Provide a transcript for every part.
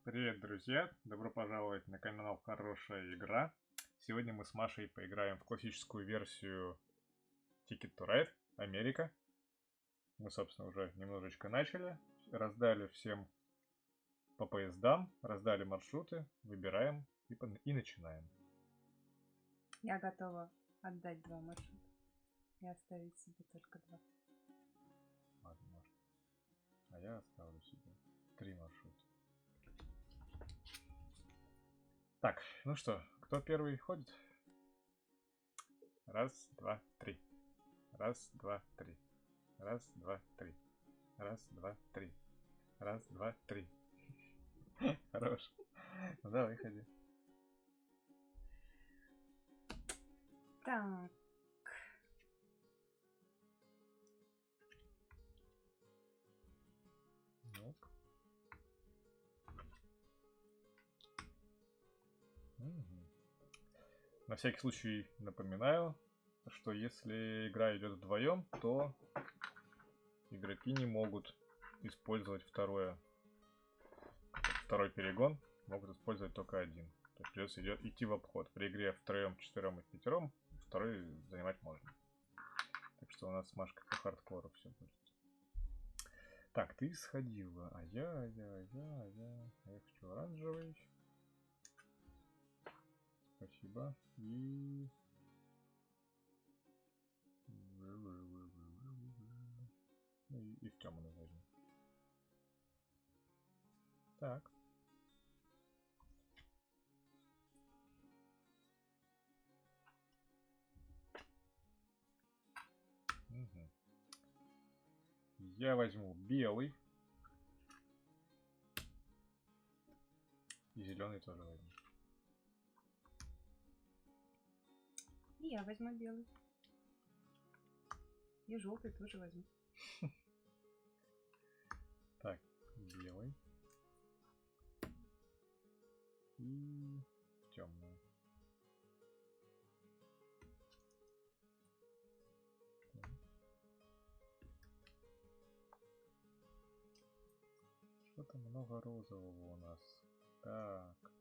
Привет, друзья! Добро пожаловать на канал Хорошая Игра. Сегодня мы с Машей поиграем в классическую версию Ticket to Ride Америка. Мы, собственно, уже немножечко начали. Раздали всем по поездам, раздали маршруты, выбираем и начинаем. Я готова отдать 2 маршрута и оставить себе только 2. Ладно, может. А я оставлю себе 3 маршрута. Так, ну что, кто первый ходит? Раз, два, три. Раз, два, три. Раз, два, три. Раз, два, три. Раз, два, три. Хорош. Ну давай, ходи. Так. Ну. Угу. На всякий случай напоминаю, что если игра идет вдвоем, то игроки не могут использовать второй перегон, могут использовать только один. То есть придется идти в обход. При игре втроем, четвером и пятером второй занимать можно. Так что у нас с Машкой по хардкору все будет. Так, ты сходила, а я хочу оранжевый. Спасибо. И в темную возьму. Так. Угу. Я возьму белый. И зеленый тоже возьму. И я возьму белый. И желтый тоже возьму. Так, белый. И темный. Что-то много розового у нас. Так.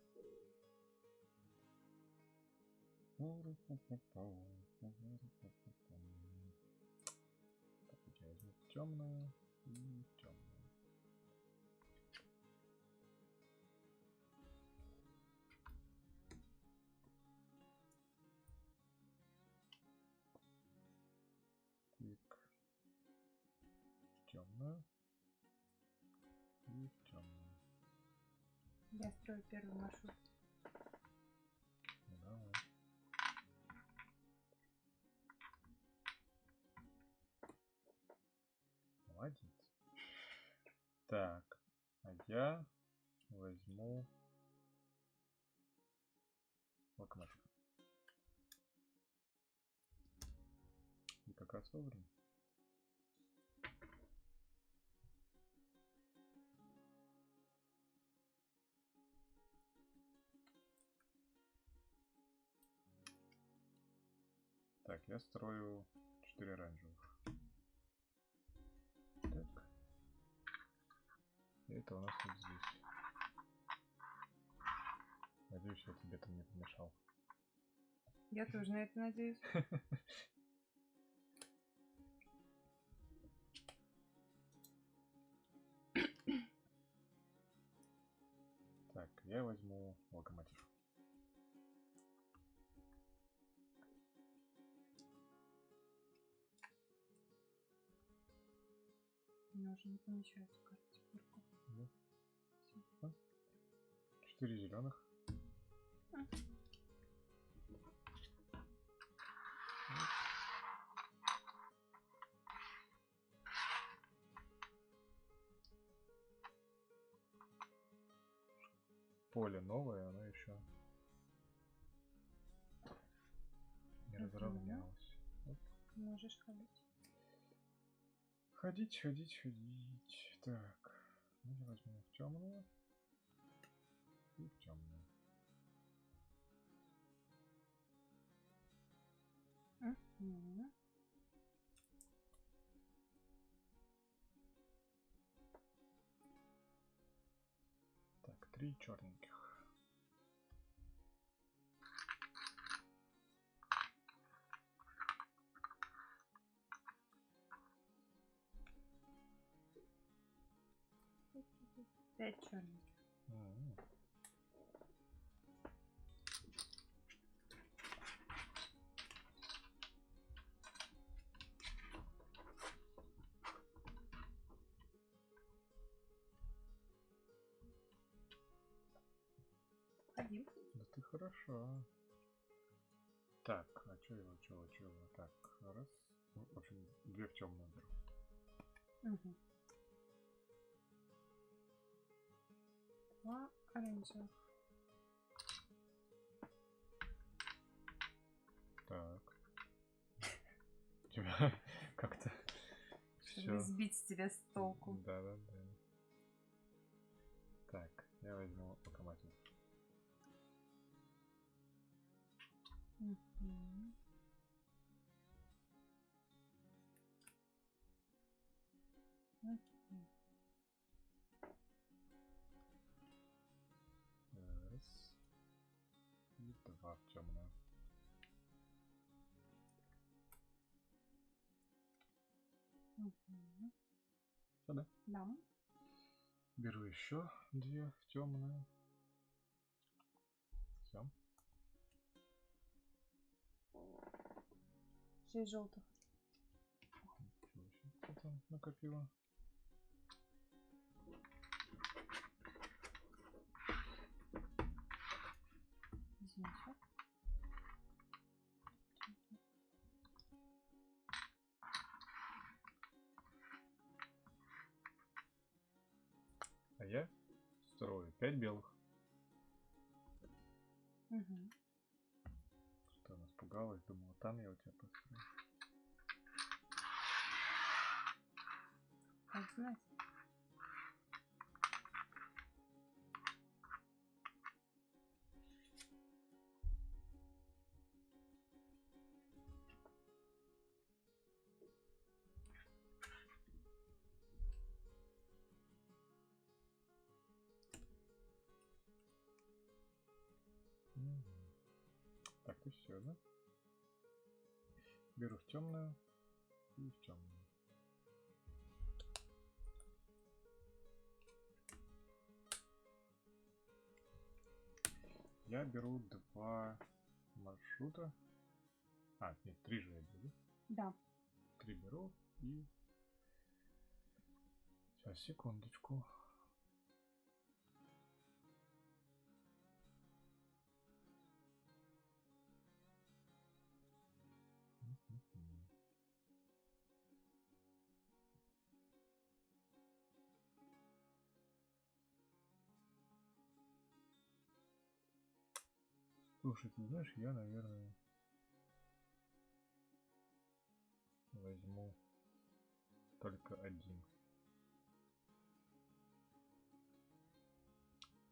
Так, я возьму темную и темную. Так. Темную. И темную. Я строю первый маршрут. Давай. Молодец. Так, а я возьму локомотив. И как раз вовремя. Так, я строю 4 оранжевых. Так. И это у нас вот здесь. Надеюсь, я тебе там не помешал. Я тоже на это надеюсь. Так, я возьму локомотив. Мне уже не помещается, кажется, курку. Да. 4 зеленых. Поле новое, оно еще не разровнялось. Вот. Можешь ходить. Ходить. Так, ну я возьму в темную и в темную. Так, 3 черненьких. Пять черных. Один. Да ты хорошо. Так, а чего? Так, раз. Ну, в общем, 2 в темную беру. Угу. 2 оранжевых. Так. У тебя как-то Чтобы все. сбить с тебя с толку. Да. Так, я возьму локомотив. Угу. Раз. И 2 в темную. Угу. Все, да? Да. Беру еще 2 в темную. Все. 6 желтых. Что там накопила? Извините. А я строю 5 белых. Угу. Что она испугалась, думала, там я у тебя построю. Как знать. Так, и все, да? Беру в темную и в темную. Я беру 2 маршрута. А, нет, 3 же я беру. Да. 3 беру и... Сейчас, секундочку. Слушай, ты знаешь, я, наверное, возьму только 1.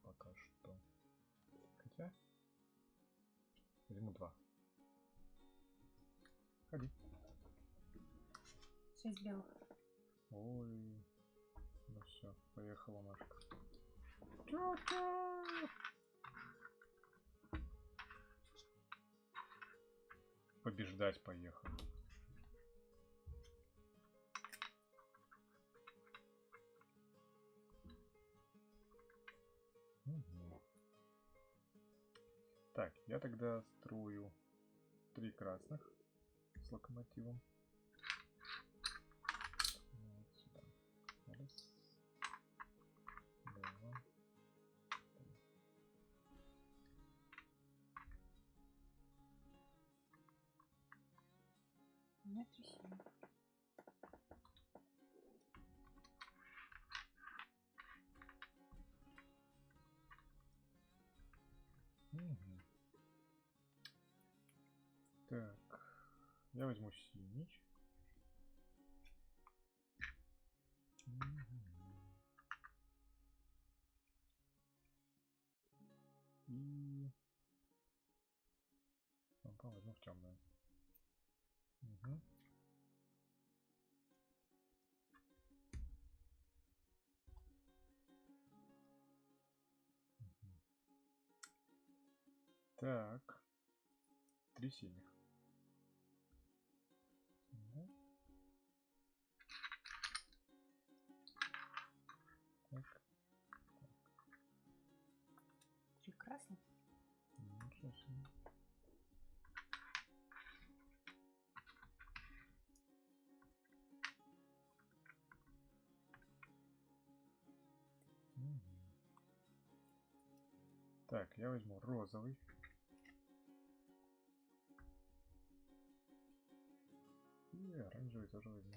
Пока что. Хотя, возьму 2. Ходи. 6 белых. Ой. Ну все, поехала Машка. Побеждать поехал. Угу. Так, я тогда строю 3 красных с локомотивом. Вот сюда. Раз. 2. Нет, еще. Угу. Так, я возьму синий. И... возьму в темную. Угу. Так. 3 синих. Да. Так. 3 красных. Ничего себе. Так, я возьму розовый. И оранжевый тоже возьму.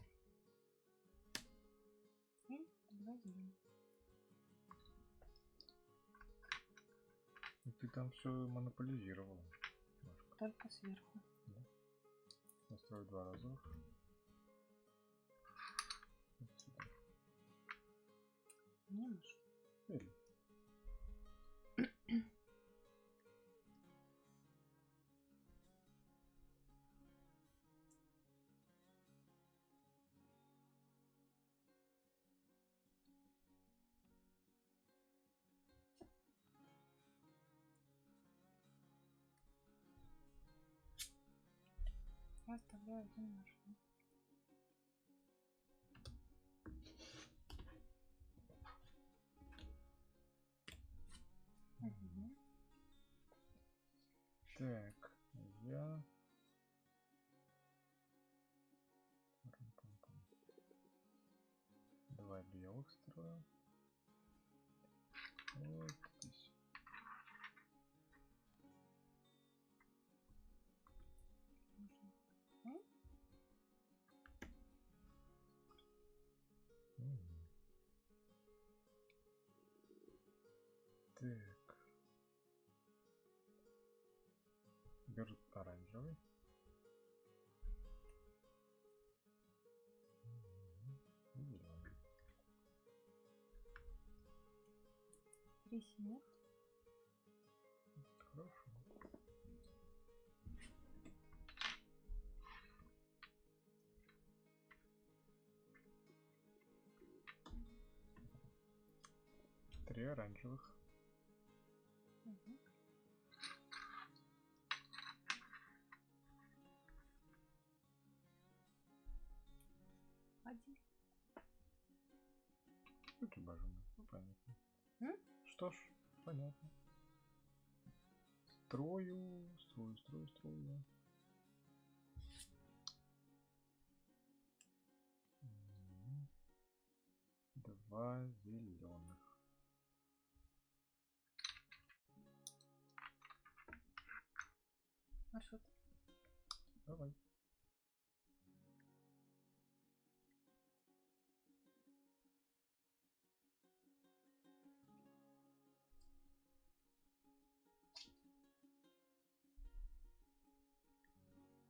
И 2 зеленых. Ну, ты там все монополизировала. Машка. Только сверху. Да. Настрою 2 розовых. Вот сюда. Не можу. Бери. Оставляю 1 маршрут. Угу. Так, я... Давай белых строю. Вот здесь. Мгм. Так. Беру оранжевый. И зеленый. 3 синих. Хорошо. Три оранжевых. Угу. Один. Руки бажаны. Ну, понятно. М? Что ж, понятно. Строю. Мгм. 2 зеленых. Маршрут. Давай.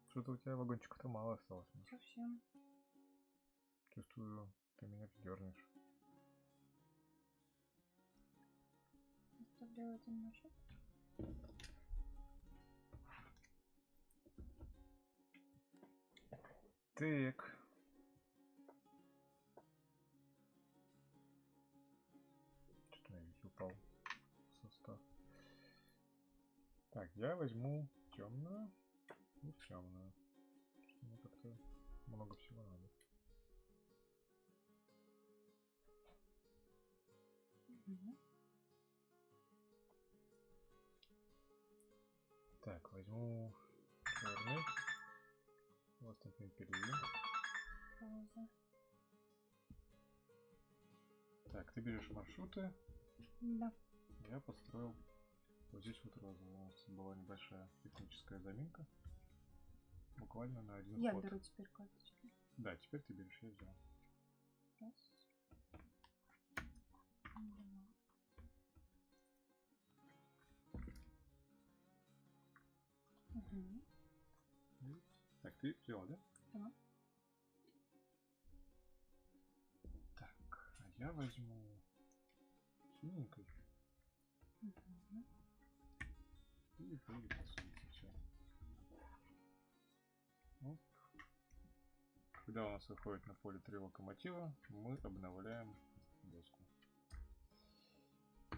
Что-то у тебя вагончиков-то мало осталось. Маш. Совсем. Чувствую, ты меня дернешь. Оставляю 1 маршрут. Так. Что-то я ведь упал состав. Так, я возьму темную и темную. Мне как-то много всего надо. Угу. Так, возьму черный. Вот таким перейдем. Пауза. Так, ты берешь маршруты. Да. Я построил вот здесь вот розовый. У нас была небольшая техническая заминка. Буквально на один Я ход. беру теперь карточки. Да, теперь ты берешь, я взял. Раз. Два. Угу. Так, ты взял, да? Да. Так, а я возьму синенькой Угу. и вырисуется все. Оп. Когда у нас выходит на поле 3 локомотива, мы обновляем доску.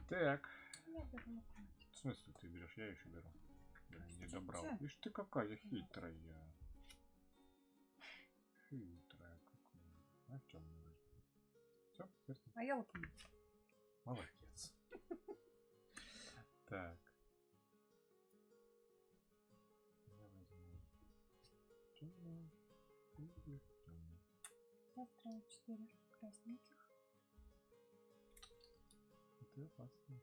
Так. Я беру локомотив. В смысле ты берешь? Я еще беру. Я не добрал. Ишь ты какая хитрая. Хитрая какая. А в чем не возьму? Все, сердце. А я лукин. Молодец. Так. Я возьму темную и темную. Завтра 4 красненьких. Это опасно.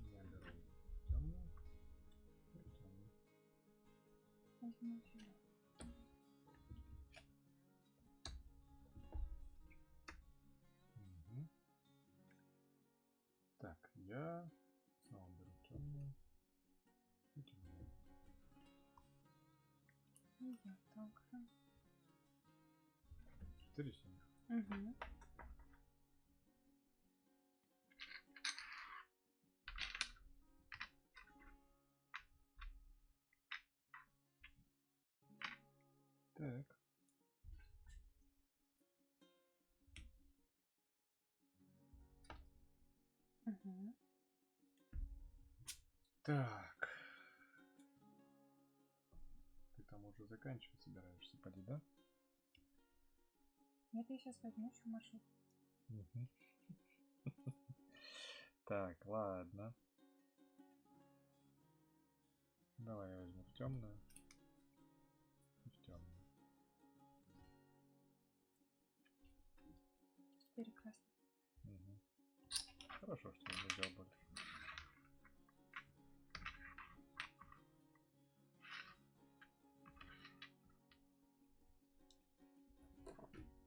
Я беру темную и темную. Возьму сюда. Угу. Так, я снова беру темную и темную. И я также. 4 синих. Угу. Так. Угу. Так. Ты там уже заканчивать собираешься, поди, да? Нет, я сейчас возьму еще маршрут. Угу. Так, ладно. Давай я возьму в темную. И в темную. 4 красных. Угу. Хорошо, что я не взял больше.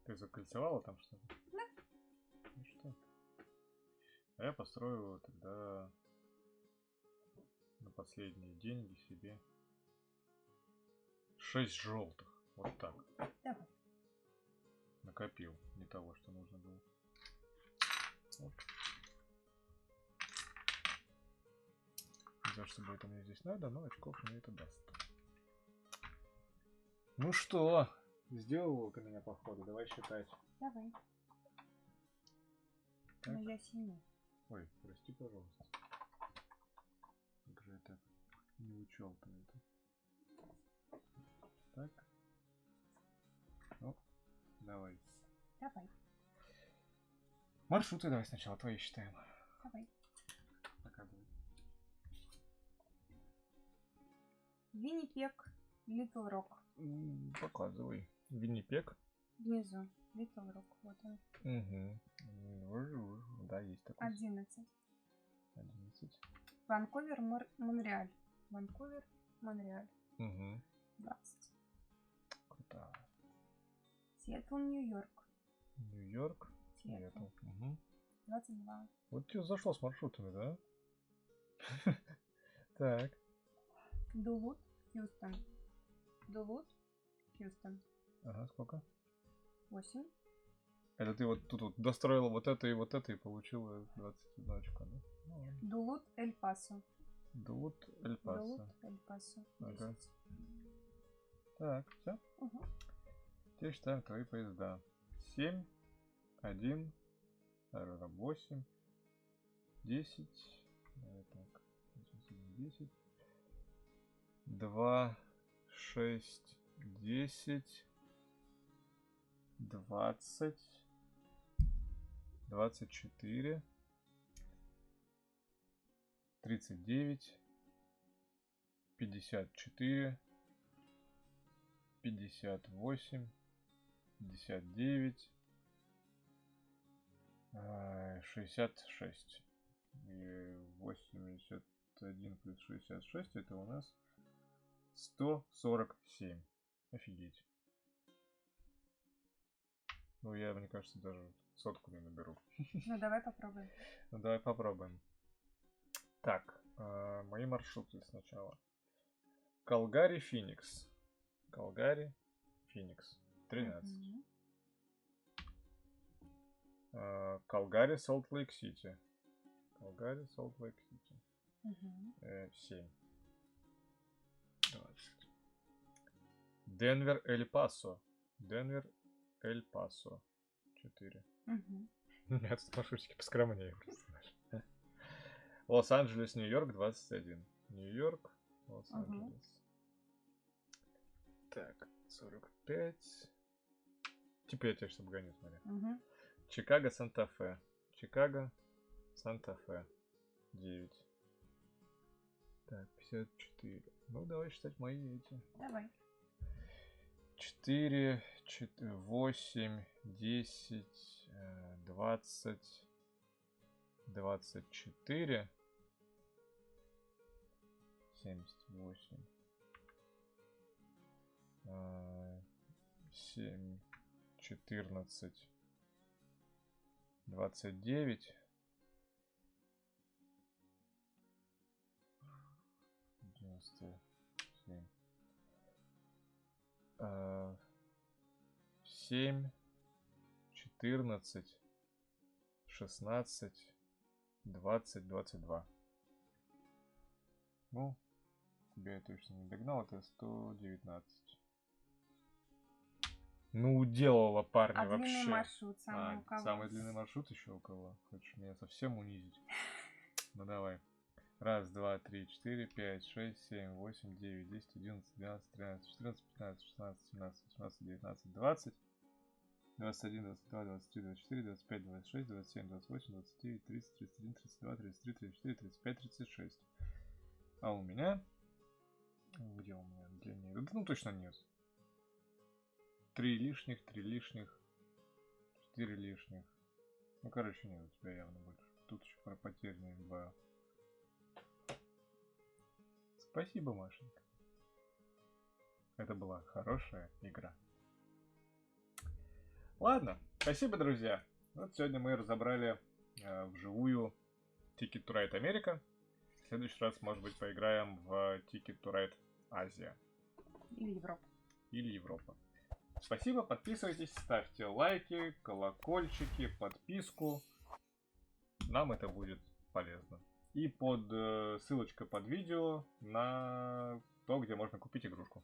Ты закольцевала там что-то? Да. Ну что? А я построю тогда на последние деньги себе 6 желтых. Вот так. Давай. Накопил. Не того, что нужно было. Вот. Не знаю, что будет мне здесь надо, но очков мне это даст. Ну что? Сделал ты меня, походу. Давай считать. Давай. Так. Но я синий. Ой, прости, пожалуйста. Как же я так не учел-то это. Так. Ну, давай. Давай. Маршруты давай сначала твои считаем. Давай. Показывай. Виннипег. Литл Рок. Показывай. Виннипег. Внизу. Литл Рок. Вот он. Угу. Да, есть такой. 11. 11. Ванкувер, Монреаль. Ванкувер, Монреаль. Угу. 20. Круто. Сиэтл, Нью-Йорк. Нью-Йорк. Сиэтл. Угу. 22. Вот тебе зашло с маршрутами, да? Так. Дулут, Хьюстон. Дулут, Хьюстон. Ага, сколько? 8. Это ты вот тут вот достроила вот это и получила 21 очко, да? Ну, ладно. Дулут, Эль-Пасо. Дулут, Эль-Пасо. Дулут, Эль-Пасо. 10. Ага. Так, все. Угу. Теперь считаем твои поезда. 7, 1, 8, 10. Давай так. 10. 2, 6, 10, 20, 24, 39, 54, 58, 59, 66. И 81 плюс 66 это у нас 147. Офигеть. Ну, я, мне кажется, даже сотку не наберу. Ну, давай попробуем. Ну, давай попробуем. Так, мои маршруты сначала. Калгари, Феникс. Калгари, Феникс. 13. Мгм. Калгари, Солт-Лейк-Сити. Калгари, Солт-Лейк-Сити. Мгм. 7. 20. Денвер, Эль-Пасо. Денвер, Эль-Пасо. 4. Угу. У меня тут маршрутики поскромнее просто. Знаешь. Лос-Анджелес, Нью-Йорк, 21. Нью-Йорк, Лос-Анджелес. Так, 45. Типа я тебя чтобы гоню, смотри. Угу. Чикаго, Санта-Фе. Чикаго, Санта-Фе. 9. Так, 54. Ну, давай считать мои эти. Давай. 4, 8, 10, 20, 24, 78, 7, 14, 29, 97, 7, 14, 16, 20, 22. Ну, тебя я точно не догнал, это 119. Ну, уделала парня А длинный вообще. маршрут самый у кого? Самый длинный маршрут еще у кого? Хочешь меня совсем унизить? Ну давай. 1, 2, 3, 4, 5, 6, 7, 8, 9, 10, 11, 12, 13, 14, 15, 16, 17, 18, 19, 20, 21, 22, 23, 24, 25, 26, 27, 28, 29, 30, 31, 32, 33, 34, 35, 36. А у меня... Где у меня длиннее? Да, ну точно нет. 3 лишних, 3 лишних, 4 лишних. Ну, короче, нет, у тебя явно больше. Тут еще про потерянные 2. Спасибо, Машенька. Это была хорошая игра. Ладно, спасибо, друзья. Вот сегодня мы разобрали вживую Ticket to Ride Америка. В следующий раз, может быть, поиграем в Ticket to Ride Азия. Или Европа. Или Европа. Спасибо, подписывайтесь, ставьте лайки, колокольчики, подписку. Нам это будет полезно. И под ссылочкой под видео на то, где можно купить игрушку.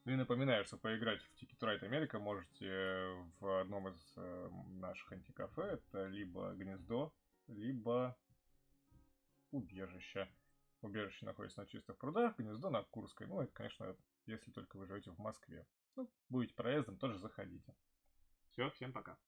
И напоминаю, что поиграть в Ticket to Ride Америка можете в одном из наших антикафе. Это либо Гнездо, либо Убежище. Убежище находится на Чистых прудах, Гнездо на Курской. Ну, это, конечно, если только вы живете в Москве. Ну, будете проездом, тоже заходите. Все, всем пока.